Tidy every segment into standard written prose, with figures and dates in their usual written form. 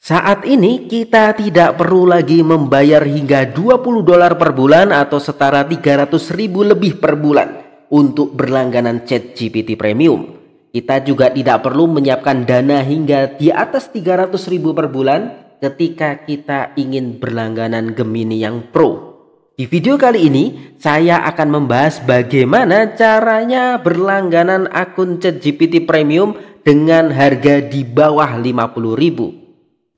Saat ini kita tidak perlu lagi membayar hingga $20 per bulan atau setara 300.000 lebih per bulan untuk berlangganan ChatGPT Premium. Kita juga tidak perlu menyiapkan dana hingga di atas 300.000 per bulan ketika kita ingin berlangganan Gemini yang Pro. Di video kali ini saya akan membahas bagaimana caranya berlangganan akun ChatGPT Premium dengan harga di bawah 50.000.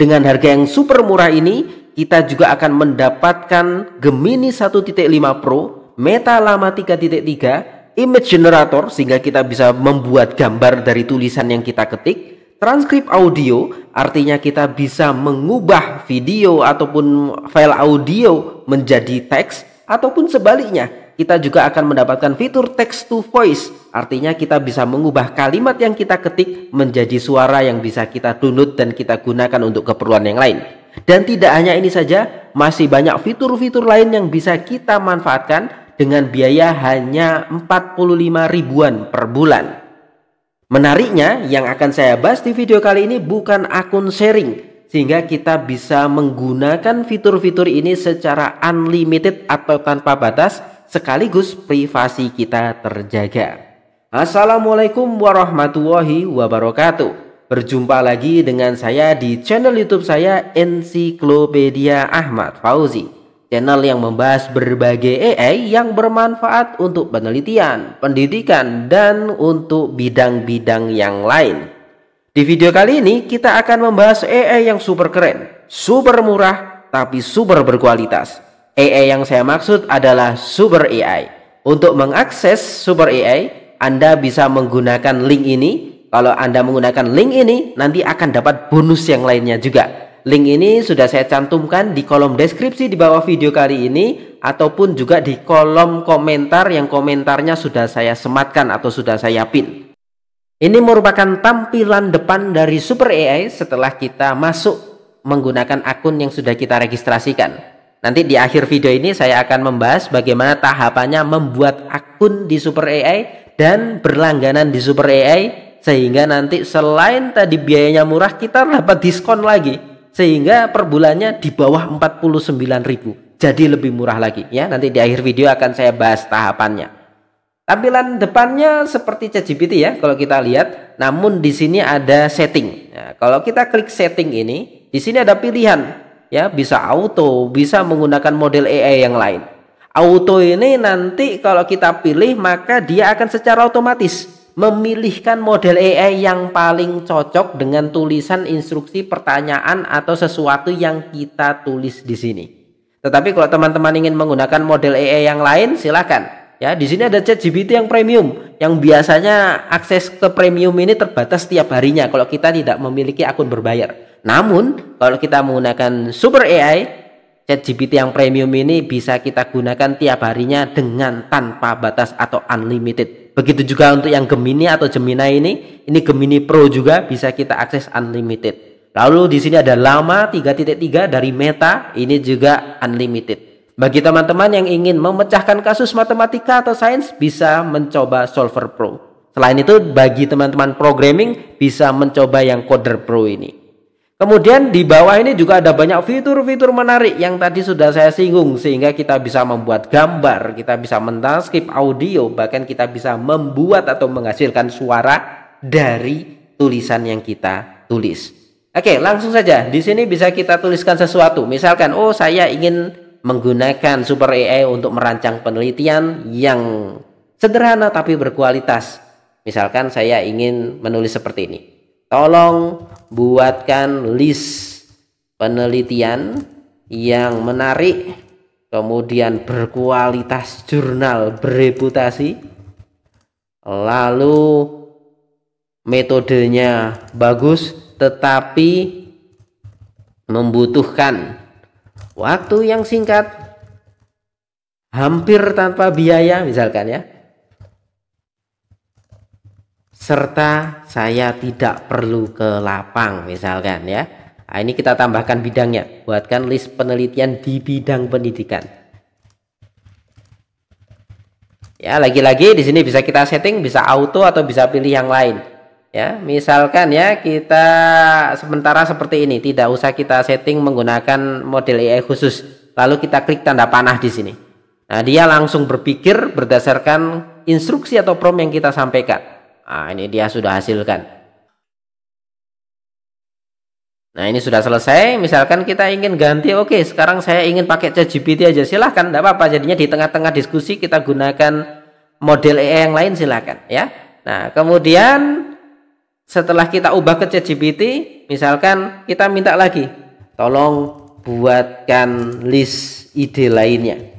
Dengan harga yang super murah ini, kita juga akan mendapatkan Gemini 1.5 Pro, Meta Llama 3.3, Image Generator sehingga kita bisa membuat gambar dari tulisan yang kita ketik, transkrip audio artinya kita bisa mengubah video ataupun file audio menjadi teks, ataupun sebaliknya kita juga akan mendapatkan fitur text to voice, artinya kita bisa mengubah kalimat yang kita ketik menjadi suara yang bisa kita download dan kita gunakan untuk keperluan yang lain. Dan tidak hanya ini saja, masih banyak fitur-fitur lain yang bisa kita manfaatkan dengan biaya hanya 45 ribuan per bulan. Menariknya, yang akan saya bahas di video kali ini bukan akun sharing, sehingga kita bisa menggunakan fitur-fitur ini secara unlimited atau tanpa batas, sekaligus privasi kita terjaga. Assalamualaikum warahmatullahi wabarakatuh. Berjumpa lagi dengan saya di channel YouTube saya, Ensiklopedia Ahmad Fauzi. Channel yang membahas berbagai AI yang bermanfaat untuk penelitian, pendidikan, dan untuk bidang-bidang yang lain. Di video kali ini kita akan membahas AI yang super keren, super murah, tapi super berkualitas. AI yang saya maksud adalah Super AI. Untuk mengakses Super AI, Anda bisa menggunakan link ini. Kalau Anda menggunakan link ini, nanti akan dapat bonus yang lainnya juga. Link ini sudah saya cantumkan di kolom deskripsi di bawah video kali ini, ataupun juga di kolom komentar yang komentarnya sudah saya sematkan atau sudah saya pin. Ini merupakan tampilan depan dari Super AI setelah kita masuk menggunakan akun yang sudah kita registrasikan. Nanti di akhir video ini saya akan membahas bagaimana tahapannya membuat akun di Super AI dan berlangganan di Super AI, sehingga nanti selain tadi biayanya murah, kita dapat diskon lagi sehingga per bulannya di bawah 49.000. Jadi lebih murah lagi ya. Nanti di akhir video akan saya bahas tahapannya. Tampilan depannya seperti ChatGPT ya kalau kita lihat, namun di sini ada setting. Nah, kalau kita klik setting ini, di sini ada pilihan. Ya, bisa auto, bisa menggunakan model AI yang lain. Auto ini nanti kalau kita pilih, maka dia akan secara otomatis memilihkan model AI yang paling cocok dengan tulisan instruksi pertanyaan atau sesuatu yang kita tulis di sini. Tetapi kalau teman-teman ingin menggunakan model AI yang lain, silakan. Ya, di sini ada ChatGPT yang premium, yang biasanya akses ke premium ini terbatas setiap harinya kalau kita tidak memiliki akun berbayar. Namun, kalau kita menggunakan Super AI, ChatGPT yang premium ini bisa kita gunakan tiap harinya dengan tanpa batas atau unlimited. Begitu juga untuk yang Gemini atau Gemini ini Gemini Pro juga bisa kita akses unlimited. Lalu di sini ada Llama 3.3 dari Meta, ini juga unlimited. Bagi teman-teman yang ingin memecahkan kasus matematika atau sains, bisa mencoba Solver Pro. Selain itu, bagi teman-teman programming bisa mencoba yang Coder Pro ini. Kemudian di bawah ini juga ada banyak fitur-fitur menarik yang tadi sudah saya singgung, sehingga kita bisa membuat gambar, kita bisa mentranskrip audio, bahkan kita bisa membuat atau menghasilkan suara dari tulisan yang kita tulis. Oke, langsung saja. Di sini bisa kita tuliskan sesuatu. Misalkan, oh saya ingin menggunakan Super AI untuk merancang penelitian yang sederhana tapi berkualitas. Misalkan saya ingin menulis seperti ini. Tolong buatkan list penelitian yang menarik, kemudian berkualitas, jurnal bereputasi, lalu metodenya bagus tetapi membutuhkan waktu yang singkat, hampir tanpa biaya misalkan ya, serta saya tidak perlu ke lapang misalkan ya. Nah, ini kita tambahkan bidangnya, buatkan list penelitian di bidang pendidikan. Ya, lagi-lagi di sini bisa kita setting, bisa auto atau bisa pilih yang lain. Ya, misalkan ya kita sementara seperti ini, tidak usah kita setting menggunakan model AI khusus. Lalu kita klik tanda panah di sini. Nah, dia langsung berpikir berdasarkan instruksi atau prompt yang kita sampaikan. Nah, ini dia sudah hasilkan. Nah, ini sudah selesai. Misalkan kita ingin ganti, oke, sekarang saya ingin pakai ChatGPT aja. Silahkan, tidak apa-apa. Jadinya di tengah-tengah diskusi kita gunakan model AI yang lain, silahkan ya. Nah, kemudian setelah kita ubah ke ChatGPT, misalkan kita minta lagi, tolong buatkan list ide lainnya.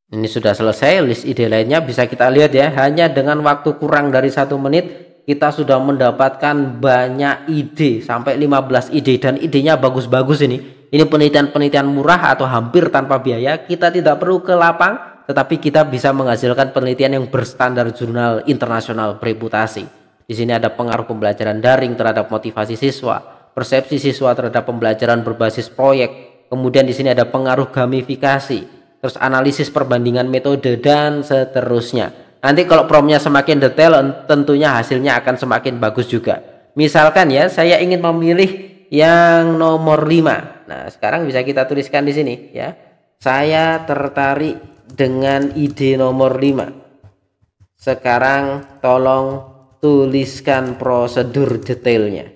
Ini sudah selesai, list ide lainnya bisa kita lihat ya, hanya dengan waktu kurang dari 1 menit kita sudah mendapatkan banyak ide, sampai 15 ide, dan idenya bagus-bagus ini. Ini penelitian-penelitian murah atau hampir tanpa biaya, kita tidak perlu ke lapang, tetapi kita bisa menghasilkan penelitian yang berstandar jurnal internasional bereputasi. Di sini ada pengaruh pembelajaran daring terhadap motivasi siswa, persepsi siswa terhadap pembelajaran berbasis proyek. Kemudian di sini ada pengaruh gamifikasi, terus analisis perbandingan metode dan seterusnya. Nanti kalau promptnya semakin detail, tentunya hasilnya akan semakin bagus juga. Misalkan ya, saya ingin memilih yang nomor 5. Nah, sekarang bisa kita tuliskan di sini ya. Saya tertarik dengan ide nomor 5. Sekarang tolong tuliskan prosedur detailnya.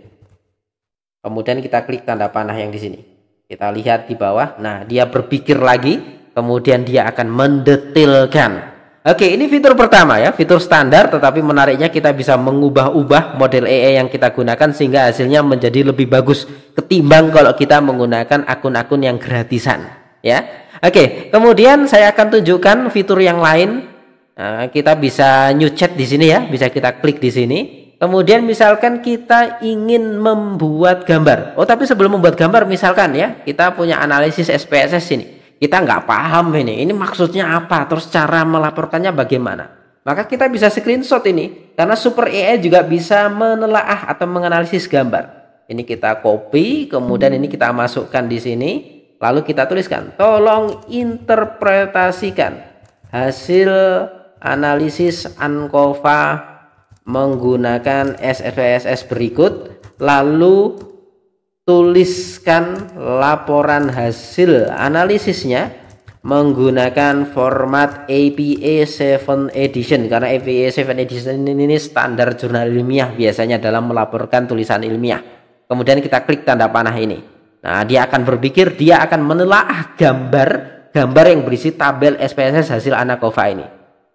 Kemudian kita klik tanda panah yang di sini. Kita lihat di bawah. Nah, dia berpikir lagi, kemudian dia akan mendetailkan. Oke, ini fitur pertama ya, fitur standar, tetapi menariknya kita bisa mengubah-ubah model AI yang kita gunakan sehingga hasilnya menjadi lebih bagus ketimbang kalau kita menggunakan akun-akun yang gratisan ya. Oke, kemudian saya akan tunjukkan fitur yang lain. Nah, kita bisa new chat di sini ya, bisa kita klik di sini. Kemudian misalkan kita ingin membuat gambar. Oh, tapi sebelum membuat gambar, misalkan ya, kita punya analisis SPSS ini. Kita nggak paham ini maksudnya apa, terus cara melaporkannya bagaimana. Maka kita bisa screenshot ini, karena Super AI juga bisa menelaah atau menganalisis gambar. Ini kita copy, kemudian ini kita masukkan di sini. Lalu kita tuliskan, tolong interpretasikan hasil analisis ANCOVA menggunakan SPSS berikut, lalu tuliskan laporan hasil analisisnya menggunakan format APA 7 edition, karena APA 7 edition ini standar jurnal ilmiah biasanya dalam melaporkan tulisan ilmiah. Kemudian kita klik tanda panah ini. Nah, dia akan berpikir, dia akan menelaah gambar yang berisi tabel SPSS hasil ANCOVA ini.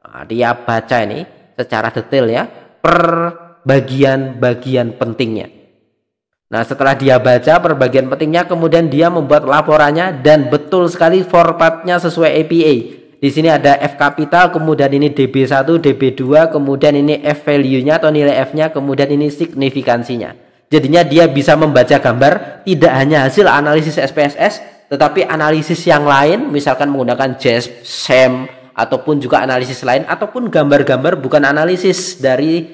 Nah, dia baca ini secara detail ya, per bagian-bagian pentingnya. Nah, setelah dia baca per bagian pentingnya, kemudian dia membuat laporannya, dan betul sekali formatnya sesuai APA. Di sini ada F kapital, kemudian ini DB1, DB2, kemudian ini F value-nya atau nilai F-nya, kemudian ini signifikansinya. Jadinya dia bisa membaca gambar tidak hanya hasil analisis SPSS, tetapi analisis yang lain, misalkan menggunakan JASP, SEM, ataupun juga analisis lain, ataupun gambar-gambar bukan analisis dari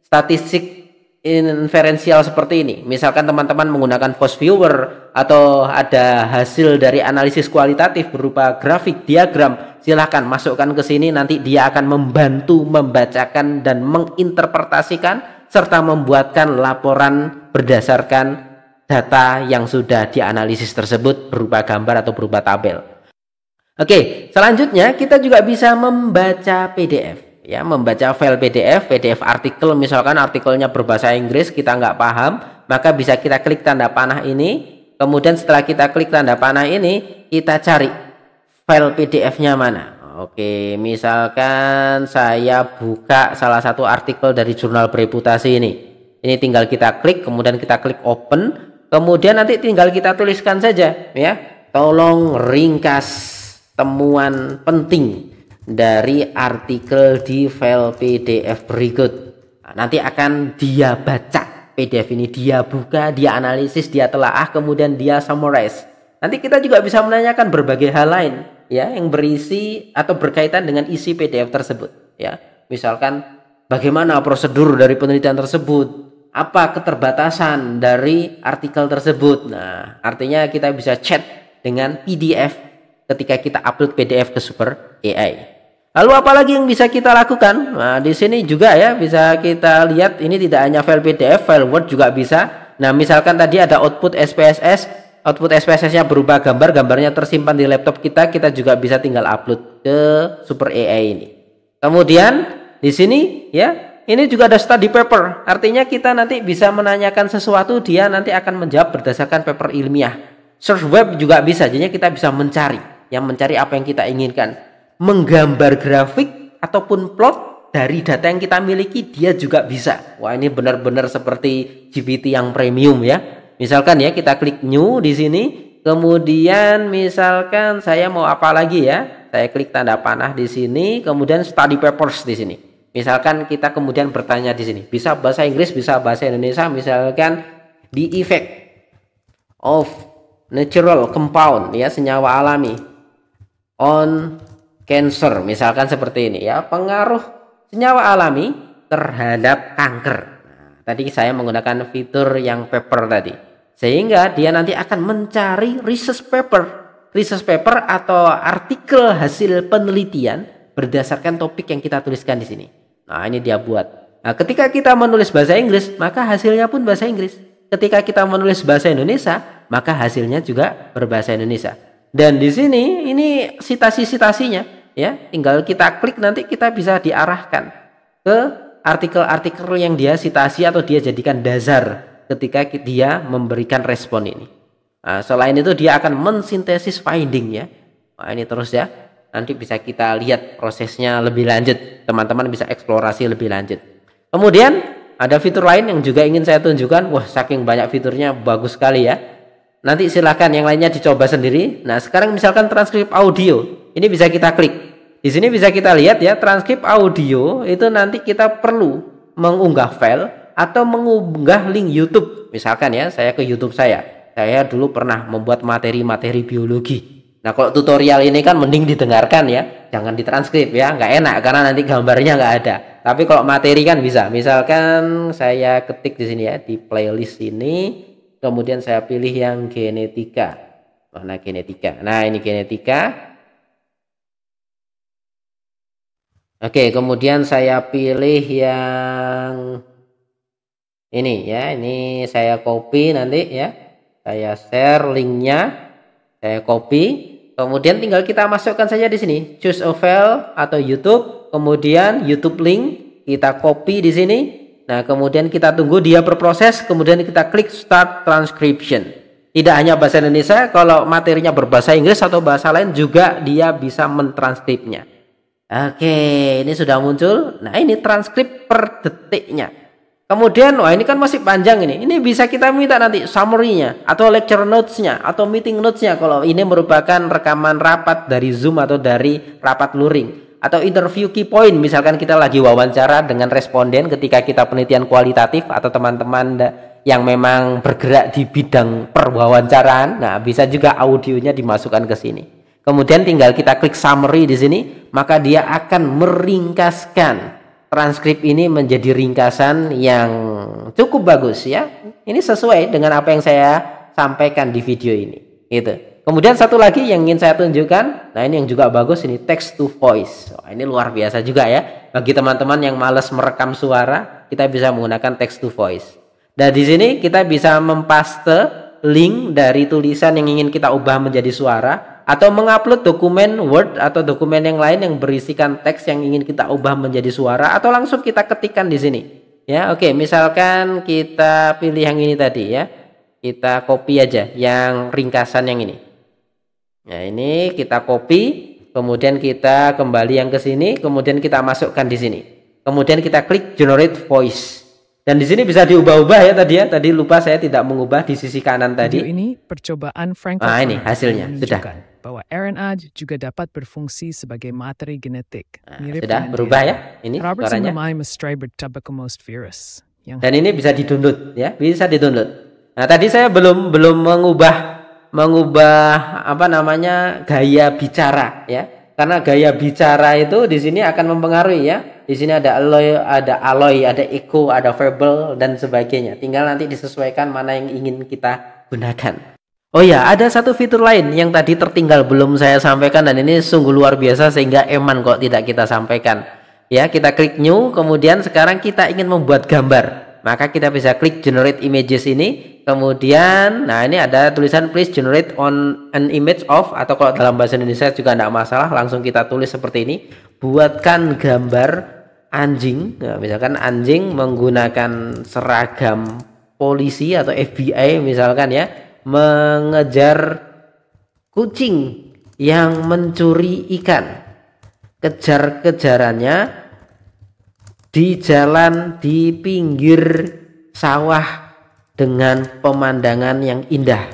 statistik inferensial seperti ini. Misalkan teman-teman menggunakan Force Viewer atau ada hasil dari analisis kualitatif berupa grafik, diagram, silahkan masukkan ke sini, nanti dia akan membantu membacakan dan menginterpretasikan serta membuatkan laporan berdasarkan data yang sudah dianalisis tersebut berupa gambar atau berupa tabel. Oke, selanjutnya kita juga bisa membaca PDF ya, membaca file PDF artikel, misalkan artikelnya berbahasa Inggris kita nggak paham, maka bisa kita klik tanda panah ini. Kemudian setelah kita klik tanda panah ini, kita cari file PDF-nya mana. Oke, misalkan saya buka salah satu artikel dari jurnal bereputasi ini. Ini tinggal kita klik, kemudian kita klik open, kemudian nanti tinggal kita tuliskan saja ya. Tolong ringkas temuan penting dari artikel di file PDF berikut. Nah, nanti akan dia baca PDF ini, dia buka, dia analisis, dia telaah, kemudian dia summarize. Nanti kita juga bisa menanyakan berbagai hal lain ya, yang berisi atau berkaitan dengan isi PDF tersebut ya. Misalkan bagaimana prosedur dari penelitian tersebut, apa keterbatasan dari artikel tersebut. Nah, artinya kita bisa chat dengan PDF ketika kita upload PDF ke Super AI. Lalu apalagi yang bisa kita lakukan? Nah, di sini juga ya bisa kita lihat, ini tidak hanya file PDF, file Word juga bisa. Nah, misalkan tadi ada output SPSS, output SPSS-nya berubah gambar, gambarnya tersimpan di laptop kita, kita juga bisa tinggal upload ke Super AI ini. Kemudian di sini ya, ini juga ada study paper. Artinya kita nanti bisa menanyakan sesuatu, dia nanti akan menjawab berdasarkan paper ilmiah. Search web juga bisa, jadi kita bisa mencari apa yang kita inginkan. Menggambar grafik ataupun plot dari data yang kita miliki, dia juga bisa. Wah, ini benar-benar seperti GPT yang premium ya. Misalkan ya, kita klik new di sini, kemudian misalkan saya mau apa lagi ya, saya klik tanda panah di sini, kemudian study papers di sini. Misalkan kita kemudian bertanya di sini, bisa bahasa Inggris, bisa bahasa Indonesia, misalkan the effect of natural compound ya, senyawa alami on cancer, misalkan seperti ini ya, pengaruh senyawa alami terhadap kanker. Nah, tadi saya menggunakan fitur yang paper tadi, sehingga dia nanti akan mencari research paper atau artikel hasil penelitian berdasarkan topik yang kita tuliskan di sini. Nah, ini dia buat. Nah, ketika kita menulis bahasa Inggris, maka hasilnya pun bahasa Inggris. Ketika kita menulis bahasa Indonesia, maka hasilnya juga berbahasa Indonesia. Dan di sini ini sitasi-sitasinya ya, tinggal kita klik, nanti kita bisa diarahkan ke artikel-artikel yang dia sitasi atau dia jadikan dasar ketika dia memberikan respon ini. Nah, selain itu dia akan mensintesis finding ya. Nah, ini terus ya. Nanti bisa kita lihat prosesnya lebih lanjut. Teman-teman bisa eksplorasi lebih lanjut. Kemudian ada fitur lain yang juga ingin saya tunjukkan. Wah, saking banyak fiturnya, bagus sekali ya. Nanti silahkan yang lainnya dicoba sendiri. Nah, sekarang misalkan transkrip audio, ini bisa kita klik. Di sini bisa kita lihat ya, transkrip audio itu nanti kita perlu mengunggah file atau mengunggah link YouTube. Misalkan ya, saya ke YouTube saya dulu pernah membuat materi-materi biologi. Nah, kalau tutorial ini kan mending didengarkan ya, jangan ditranskrip ya, nggak enak karena nanti gambarnya nggak ada. Tapi kalau materi kan bisa. Misalkan saya ketik di sini ya, di playlist ini. Kemudian saya pilih yang genetika. Mana genetika? Nah, ini genetika. Oke, kemudian saya pilih yang ini ya. Ini saya copy nanti ya. Saya share linknya. Saya copy. Kemudian tinggal kita masukkan saja di sini. Choose a file atau YouTube. Kemudian YouTube link kita copy di sini. Nah, kemudian kita tunggu dia berproses, kemudian kita klik start transcription. Tidak hanya bahasa Indonesia, kalau materinya berbahasa Inggris atau bahasa lain juga dia bisa mentranskripnya. Oke, ini sudah muncul. Nah, ini transkrip per detiknya. Kemudian, wah ini kan masih panjang ini. Ini bisa kita minta nanti summary-nya atau lecture notes-nya atau meeting notes-nya kalau ini merupakan rekaman rapat dari Zoom atau dari rapat luring. Atau interview key point, misalkan kita lagi wawancara dengan responden ketika kita penelitian kualitatif atau teman-teman yang memang bergerak di bidang perwawancaraan. Nah, bisa juga audionya dimasukkan ke sini. Kemudian tinggal kita klik summary di sini, maka dia akan meringkaskan transkrip ini menjadi ringkasan yang cukup bagus ya. Ini sesuai dengan apa yang saya sampaikan di video ini. Gitu. Kemudian satu lagi yang ingin saya tunjukkan, nah ini yang juga bagus, ini text to voice. Oh, ini luar biasa juga ya. Bagi teman-teman yang malas merekam suara, kita bisa menggunakan text to voice. Dan di sini kita bisa mempaste link dari tulisan yang ingin kita ubah menjadi suara, atau mengupload dokumen Word atau dokumen yang lain yang berisikan teks yang ingin kita ubah menjadi suara, atau langsung kita ketikkan di sini. Ya, oke, misalkan kita pilih yang ini tadi ya. Kita copy aja yang ringkasan yang ini. Nah, ini kita copy, kemudian kita kembali yang ke sini, kemudian kita masukkan di sini. Kemudian kita klik generate voice. Dan di sini bisa diubah-ubah ya tadi ya. Tadi lupa saya tidak mengubah di sisi kanan tadi. Video ini percobaan Frank. Nah, ini hasilnya sudah. Bahwa RNA juga dapat berfungsi sebagai materi genetik. Nah, sudah berubah ya. Ini suaranya. Dan ini bisa di-download ya, bisa di-download. Nah, tadi saya belum mengubah apa namanya gaya bicara ya, karena gaya bicara itu di sini akan mempengaruhi ya. Di sini ada alloy, ada echo, ada verbal dan sebagainya. Tinggal nanti disesuaikan mana yang ingin kita gunakan. Oh ya, ada satu fitur lain yang tadi tertinggal belum saya sampaikan dan ini sungguh luar biasa sehingga eman kok tidak kita sampaikan. Ya, kita klik new, kemudian sekarang kita ingin membuat gambar. Maka kita bisa klik generate images ini. Kemudian, nah ini ada tulisan please generate on an image of, atau kalau dalam bahasa Indonesia juga tidak masalah, langsung kita tulis seperti ini. Buatkan gambar anjing. Nah, misalkan anjing menggunakan seragam polisi atau FBI misalkan ya, mengejar kucing yang mencuri ikan. Kejar-kejarannya di jalan di pinggir sawah dengan pemandangan yang indah.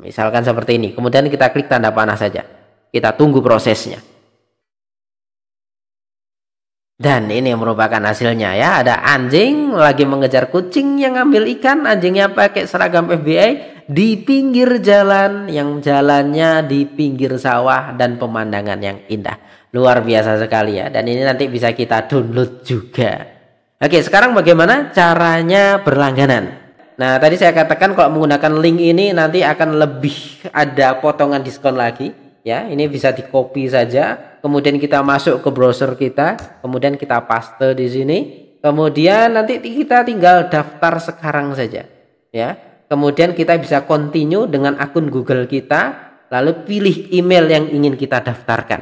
Misalkan seperti ini. Kemudian kita klik tanda panah saja. Kita tunggu prosesnya. Dan ini yang merupakan hasilnya ya. Ada anjing lagi mengejar kucing yang ngambil ikan. Anjingnya pakai seragam FBI di pinggir jalan, yang jalannya di pinggir sawah dan pemandangan yang indah. Luar biasa sekali ya. Dan ini nanti bisa kita download juga. Oke, sekarang bagaimana caranya berlangganan? Nah, tadi saya katakan kalau menggunakan link ini nanti akan lebih ada potongan diskon lagi. Ya, ini bisa di copy saja. Kemudian kita masuk ke browser kita, kemudian kita paste di sini. Kemudian nanti kita tinggal daftar sekarang saja. Ya, kemudian kita bisa continue dengan akun Google kita, lalu pilih email yang ingin kita daftarkan.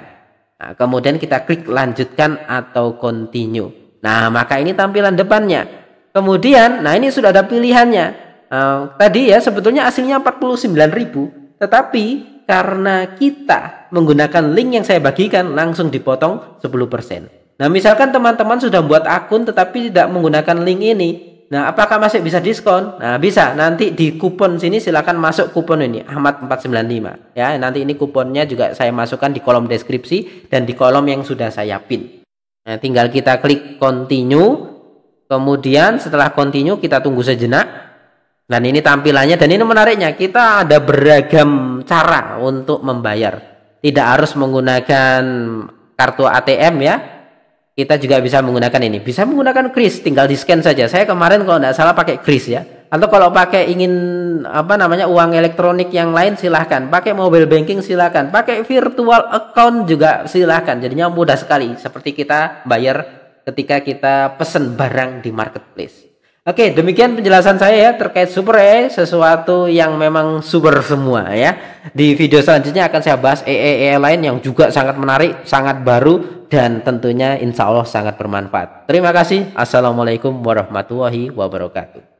Nah, kemudian kita klik lanjutkan atau continue. Nah, maka ini tampilan depannya. Kemudian, nah ini sudah ada pilihannya. Tadi ya sebetulnya aslinya 49.000, tetapi karena kita menggunakan link yang saya bagikan langsung dipotong 10%. Nah, misalkan teman-teman sudah buat akun tetapi tidak menggunakan link ini. Nah, apakah masih bisa diskon? Nah, bisa. Nanti di kupon sini silakan masuk kupon ini Ahmad 495 ya. Nanti ini kuponnya juga saya masukkan di kolom deskripsi dan di kolom yang sudah saya pin. Nah, tinggal kita klik continue. Kemudian setelah continue kita tunggu sejenak. Dan ini tampilannya, dan ini menariknya, kita ada beragam cara untuk membayar. Tidak harus menggunakan kartu ATM ya. Kita juga bisa menggunakan ini. Bisa menggunakan kris, tinggal di scan saja. Saya kemarin kalau tidak salah pakai kris ya. Atau kalau pakai ingin uang elektronik yang lain silahkan. Pakai mobile banking silahkan. Pakai virtual account juga silahkan. Jadinya mudah sekali. Seperti kita bayar ketika kita pesen barang di marketplace. Oke, demikian penjelasan saya ya terkait Super AI, sesuatu yang memang super semua ya. Di video selanjutnya akan saya bahas AI lain yang juga sangat menarik, sangat baru, dan tentunya insya Allah sangat bermanfaat. Terima kasih. Assalamualaikum warahmatullahi wabarakatuh.